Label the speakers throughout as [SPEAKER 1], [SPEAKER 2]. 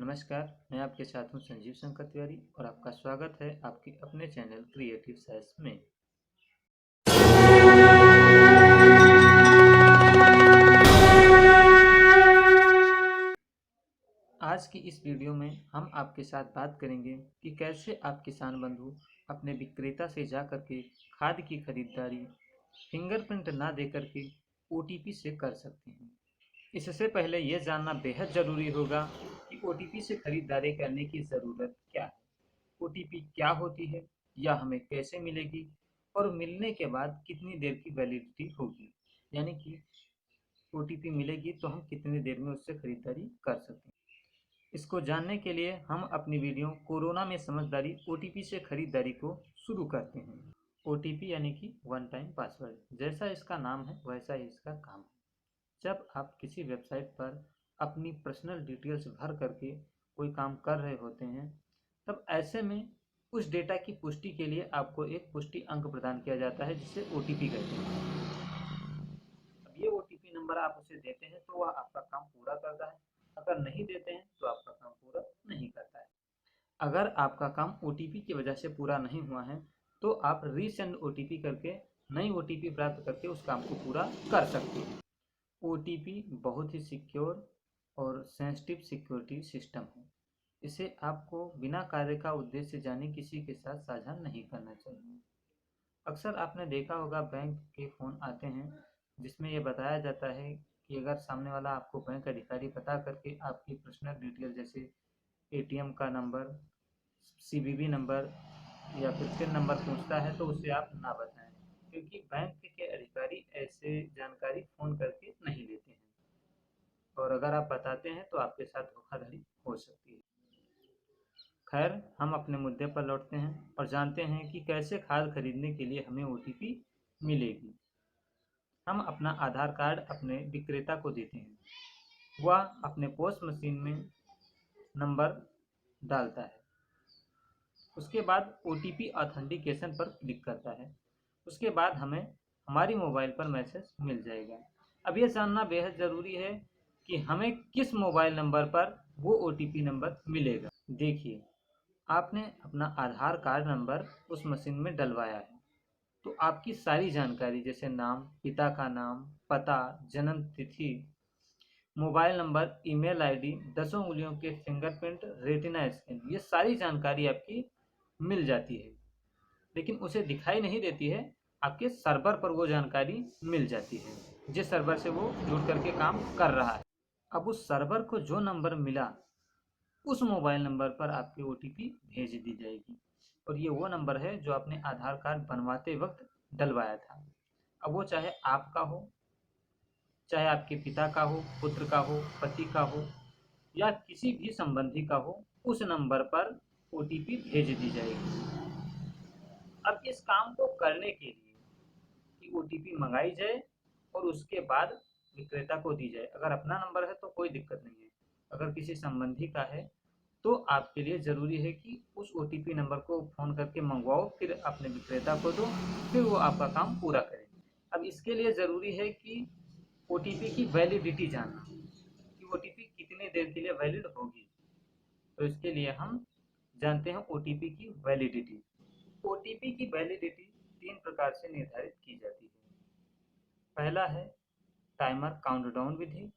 [SPEAKER 1] नमस्कार, मैं आपके साथ हूँ संजीव शंकर तिवारी और आपका स्वागत है आपके अपने चैनल क्रिएटिव साइंस में। आज की इस वीडियो में हम आपके साथ बात करेंगे कि कैसे आप किसान बंधु अपने विक्रेता से जाकर के खाद की खरीदारी फिंगरप्रिंट ना देकर के ओटीपी से कर सकते हैं। इससे पहले यह जानना बेहद ज़रूरी होगा कि ओटीपी से खरीदारी करने की ज़रूरत क्या है, ओटीपी क्या होती है या हमें कैसे मिलेगी और मिलने के बाद कितनी देर की वैलिडिटी होगी, यानी कि ओटीपी मिलेगी तो हम कितनी देर में उससे खरीदारी कर सकते हैं। इसको जानने के लिए हम अपनी वीडियो कोरोना में समझदारी ओटीपी से खरीदारी को शुरू करते हैं। ओटीपी यानी कि वन टाइम पासवर्ड, जैसा इसका नाम है वैसा ही इसका काम है। जब आप किसी वेबसाइट पर अपनी पर्सनल डिटेल्स भर करके कोई काम कर रहे होते हैं, तब ऐसे में उस डेटा की पुष्टि के लिए आपको एक पुष्टि अंक प्रदान किया जाता है जिसे ओटीपी कहते हैं। अब ये ओटीपी नंबर आप उसे देते हैं तो वह आपका काम पूरा करता है, अगर नहीं देते हैं तो आपका काम पूरा नहीं करता है। अगर आपका काम ओटीपी की वजह से पूरा नहीं हुआ है तो आप रीसेंड ओटीपी करके नई ओटीपी प्राप्त करके उस काम को पूरा कर सकते हैं। ओटीपी बहुत ही सिक्योर और सेंसिटिव सिक्योरिटी सिस्टम है। इसे आपको बिना कार्य का उद्देश्य जाने किसी के साथ साझा नहीं करना चाहिए। अक्सर आपने देखा होगा बैंक के फ़ोन आते हैं जिसमें ये बताया जाता है कि अगर सामने वाला आपको बैंक अधिकारी बता करके आपकी पर्सनल डिटेल जैसे एटीएम का नंबर, सीवीवी नंबर या फिर पिन नंबर पूछता है तो उसे आप ना बताएं, क्योंकि बैंक के अधिकारी ऐसे जानकारी फ़ोन करके नहीं लेते हैं और अगर आप बताते हैं तो आपके साथ धोखाधड़ी हो सकती है। खैर, हम अपने मुद्दे पर लौटते हैं और जानते हैं कि कैसे खाद खरीदने के लिए हमें ओटीपी मिलेगी। हम अपना आधार कार्ड अपने विक्रेता को देते हैं, वह अपने पोस्ट मशीन में नंबर डालता है। उसके बाद ओटीपी ऑथेंटिकेशन पर क्लिक करता है। उसके बाद हमें हमारी मोबाइल पर मैसेज मिल जाएगा। अब यह जानना बेहद ज़रूरी है कि हमें किस मोबाइल नंबर पर वो ओटीपी नंबर मिलेगा। देखिए, आपने अपना आधार कार्ड नंबर उस मशीन में डलवाया है, तो आपकी सारी जानकारी जैसे नाम, पिता का नाम, पता, जन्म तिथि, मोबाइल नंबर, ईमेल आईडी, 10 उंगलियों के फिंगरप्रिंट, रेटिना स्कैन, ये सारी जानकारी आपकी मिल जाती है, लेकिन उसे दिखाई नहीं देती है। आपके सर्वर पर वो जानकारी मिल जाती है जिस सर्वर से वो जुड़ करके काम कर रहा है। अब उस सर्वर को जो नंबर मिला उस मोबाइल नंबर पर आपकी ओटीपी भेज दी जाएगी और ये वो नंबर है जो आपने आधार कार्ड बनवाते वक्त डलवाया था। अब वो चाहे आपका हो, चाहे आपके पिता का हो, पुत्र का हो, पति का हो या किसी भी संबंधी का हो, उस नंबर पर ओटीपी भेज दी जाएगी। अब इस काम को करने के लिए कि ओटीपी मंगाई जाए और उसके बाद विक्रेता को दी जाए। अगर अपना नंबर है तो कोई दिक्कत नहीं है, अगर किसी संबंधी का है तो आपके लिए ज़रूरी है कि उस ओटीपी नंबर को फ़ोन करके मंगवाओ, फिर अपने विक्रेता को दो, फिर वो आपका काम पूरा करे। अब इसके लिए ज़रूरी है कि ओटीपी की वैलिडिटी जानना कि ओटीपी कितनी देर के लिए वैलिड होगी। तो इसके लिए हम जानते हैं ओटीपी की वैलिडिटी। ओटीपी की वैलिडिटी 3 प्रकार से निर्धारित की जाती है। पहला है टाइमर काउंटडाउन विधि,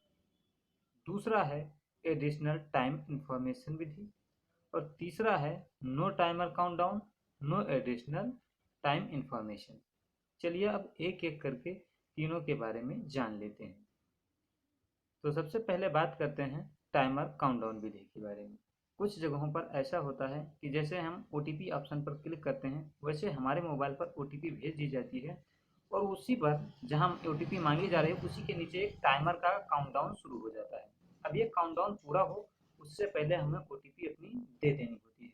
[SPEAKER 1] दूसरा है एडिशनल टाइम इंफॉर्मेशन विधि और तीसरा है no timer countdown, no additional time information. चलिए अब एक एक करके तीनों के बारे में जान लेते हैं। तो सबसे पहले बात करते हैं टाइमर काउंटडाउन विधि के बारे में। कुछ जगहों पर ऐसा होता है कि जैसे हम ओटीपी ऑप्शन पर क्लिक करते हैं वैसे हमारे मोबाइल पर ओटीपी भेज दी जाती है और उसी पर जहां ओटीपी मांगी जा रही है उसी के नीचे एक टाइमर का काउंटडाउन शुरू हो जाता है। अब ये काउंटडाउन पूरा हो उससे पहले हमें ओटीपी अपनी दे देनी होती है।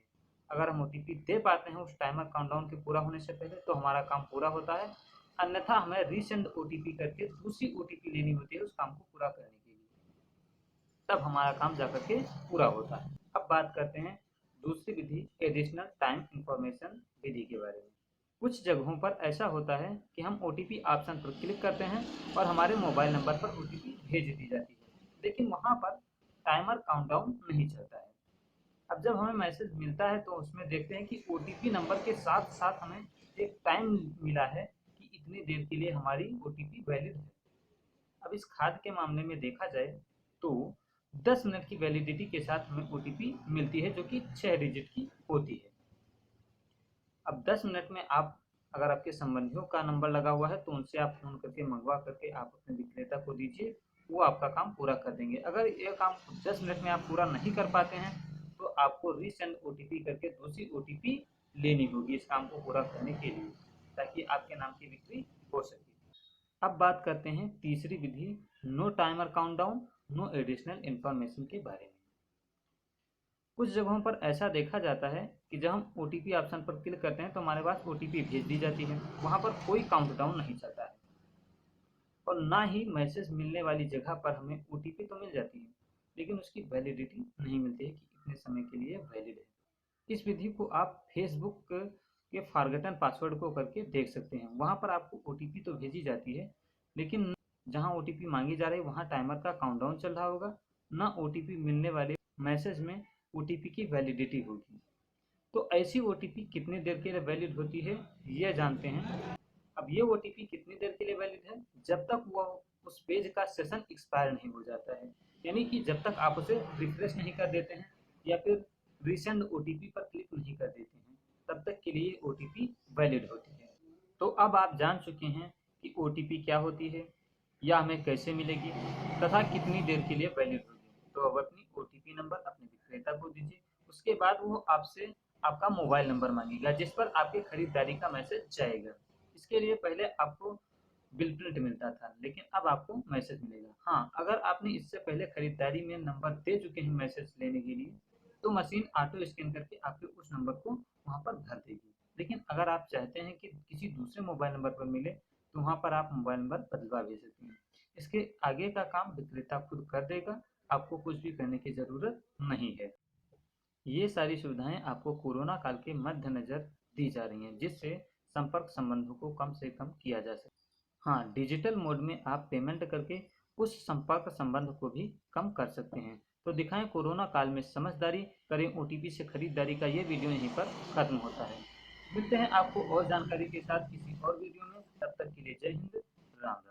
[SPEAKER 1] अगर हम ओटीपी दे पाते हैं उस टाइमर काउंटडाउन के पूरा होने से पहले तो हमारा काम पूरा होता है, अन्यथा हमें रीसेंड ओटीपी करके दूसरी ओटीपी लेनी होती है उस काम को पूरा करने के लिए, तब हमारा काम जाकर के पूरा होता है। अब बात करते हैं दूसरी विधि एडिशनल टाइम इंफॉर्मेशन विधि के बारे में। कुछ जगहों पर ऐसा होता है कि हम ओटीपी ऑप्शन पर क्लिक करते हैं और हमारे मोबाइल नंबर पर ओटीपी भेज दी जाती है, लेकिन वहाँ पर टाइमर काउंटडाउन नहीं चलता है। अब जब हमें मैसेज मिलता है तो उसमें देखते हैं कि ओटीपी नंबर के साथ साथ हमें एक टाइम मिला है कि इतनी देर के लिए हमारी ओटीपी वैलिड है। अब इस खाद के मामले में देखा जाए तो 10 मिनट की वैलिडिटी के साथ हमें ओटीपी मिलती है जो कि 6 डिजिट की होती है। अब 10 मिनट में आप अगर आपके संबंधियों का नंबर लगा हुआ है तो उनसे आप फ़ोन करके मंगवा करके आप अपने विक्रेता को दीजिए, वो आपका काम पूरा कर देंगे। अगर ये काम 10 मिनट में आप पूरा नहीं कर पाते हैं तो आपको रीसेंड ओटीपी करके दूसरी ओटीपी लेनी होगी इस काम को पूरा करने के लिए, ताकि आपके नाम की बिक्री हो सके। अब बात करते हैं तीसरी विधि, no timer countdown no additional information के बारे में। कुछ जगहों पर ऐसा देखा जाता है कि जब हम ओटीपी ऑप्शन पर क्लिक करते हैं तो हमारे पास ओटीपी भेज दी जाती है, वहाँ पर कोई काउंटडाउन नहीं चलता है और ना ही मैसेज मिलने वाली जगह पर हमें ओटीपी तो मिल जाती है लेकिन उसकी वैलिडिटी नहीं मिलती है कि इतने समय के लिए वैलिड है। इस विधि को आप फेसबुक के फॉरगेटन पासवर्ड को करके देख सकते हैं। वहाँ पर आपको ओटीपी तो भेजी जाती है लेकिन जहाँ ओटीपी मांगी जा रही है वहाँ टाइमर का काउंटडाउन चल रहा होगा, ना ओटीपी मिलने वाले मैसेज में ओटीपी की वैलिडिटी होगी। तो ऐसी ओटीपी कितनी देर के लिए वैलिड होती है ये जानते हैं। अब ये ओटीपी कितनी देर के लिए वैलिड है, जब तक वो उस पेज का सेशन एक्सपायर नहीं हो जाता है, यानी कि जब तक आप उसे रिफ्रेश नहीं कर देते हैं या फिर रिसेंड ओटीपी पर क्लिक नहीं कर देते हैं, तब तक के लिए ओटीपी वैलिड होती है। तो अब आप जान चुके हैं कि ओटीपी क्या होती है या हमें कैसे मिलेगी तथा कितनी देर के लिए वैलिड होगी। तो अब अपनी ओटीपी नंबर अपने विक्रेता को दीजिए, उसके बाद वो आपसे आपका मोबाइल नंबर मांगेगा जिस पर आपकी खरीदारी का मैसेज जाएगा। इसके लिए पहले आपको बिल प्रिंट मिलता था लेकिन अब आपको मैसेज मिलेगा। हाँ, अगर आपने इससे पहले खरीदारी में नंबर दे चुके हैं मैसेज लेने के लिए तो मशीन ऑटो स्कैन करके आपके उस नंबर को वहाँ पर भर देगी। लेकिन अगर आप चाहते हैं कि किसी दूसरे मोबाइल नंबर पर मिले तो वहाँ पर आप मोबाइल नंबर बदलवा भी सकते हैं। इसके आगे का काम विक्रेता खुद कर देगा, आपको कुछ भी करने की ज़रूरत नहीं है। ये सारी सुविधाएं आपको कोरोना काल के मद्देनजर दी जा रही हैं जिससे संपर्क संबंधों को कम से कम किया जा सके। हाँ, डिजिटल मोड में आप पेमेंट करके उस संपर्क संबंध को भी कम कर सकते हैं। तो दिखाएं कोरोना काल में समझदारी, करें ओटीपी से खरीदारी का ये वीडियो यहीं पर खत्म होता है। मिलते हैं आपको और जानकारी के साथ किसी और वीडियो में, तब तक के लिए जय हिंद, राम राम।